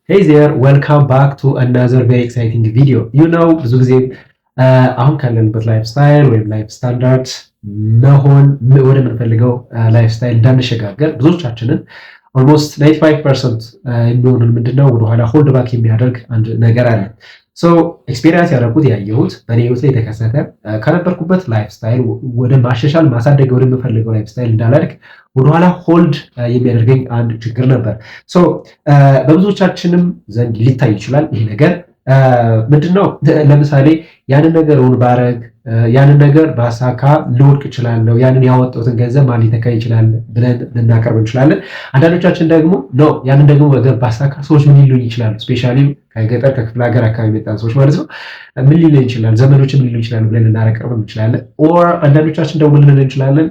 Hey there, welcome back to another very exciting video. ብዙ ጊዜ አሁን ካለንበት ላይፍ ስታይል ወይም ላይፍ ስታንዳርድ መሆን ወደ ምንፈልገው ላይፍ ስታይል እንዳንሸጋገር ብዙዎቻችንን ኦልሞስት 95% የሚሆኑን ምንድነው ወደኋላ ሆልድ ባክ የሚያደርግ አንድ ነገር አለ። ኤክስፔሪንስ ያደረኩት ያየሁት በእኔ ህይወት ላይ የተከሰተ ከነበርኩበት ላይፍ ስታይል ወደ ማሻሻል ማሳደግ ወደምፈልገው ላይፍ ስታይል እንዳላድግ ወደኋላ ሆልድ የሚያደርገኝ አንድ ችግር ነበር። በብዙዎቻችንም ዘንድ ሊታይ ይችላል ይሄ ነገር ምንድነው? ለምሳሌ ያንን ነገር እውን ባረግ ያንን ነገር ባሳካ ልወድቅ እችላለሁ፣ ያንን ያወጣሁትን ገንዘብ ማን ሊተካ ይችላል ብለን ልናቀርብ እንችላለን። አንዳንዶቻችን ደግሞ ኖ ያንን ደግሞ ነገር ባሳካ ሰዎች ምን ሊሉኝ ይችላሉ፣ ስፔሻሊ ከገጠር ከክፍለ ሀገር አካባቢ የመጣን ሰዎች ማለት ነው ምን ሊሉኝ ይችላል፣ ዘመዶችን ምን ሊሉኝ ይችላሉ ብለን ልናቀርብ እንችላለን። ኦር አንዳንዶቻችን ደግሞ ልንል እንችላለን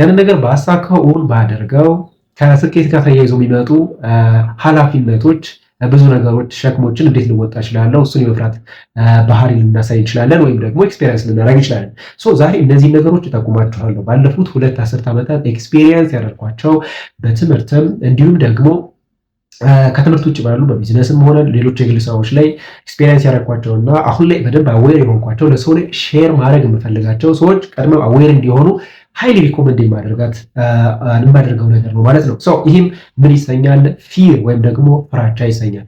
ያንን ነገር ባሳካው እውን ባደርገው ከስኬት ጋር ተያይዘው የሚመጡ ኃላፊነቶች ብዙ ነገሮች ሸክሞችን እንዴት ልወጣ እችላለሁ፣ እሱን የመፍራት ባህሪ ልናሳይ እንችላለን፣ ወይም ደግሞ ኤክስፔሪየንስ ልናደርግ እንችላለን። ዛሬ እነዚህ ነገሮች እጠቁማችኋለሁ። ባለፉት 2 ዓመታት ኤክስፔሪየንስ ያደርኳቸው በትምህርትም እንዲሁም ደግሞ ከትምህርት ውጭ ባሉ በቢዝነስም ሆነ ሌሎች የግል ስራዎች ላይ ኤክስፔሪየንስ ያደርኳቸውና አሁን ላይ በደንብ አዌር የሆንኳቸው ለሰው ላይ ሼር ማድረግ የምፈልጋቸው ሰዎች ቀድመው አዌር እንዲሆኑ ሃይሊ ሪኮመንድ የማደርገው ነገር ነው ማለት ነው። ይህም ምን ይሰኛል? ፊር ወይም ደግሞ ፍራቻ ይሰኛል።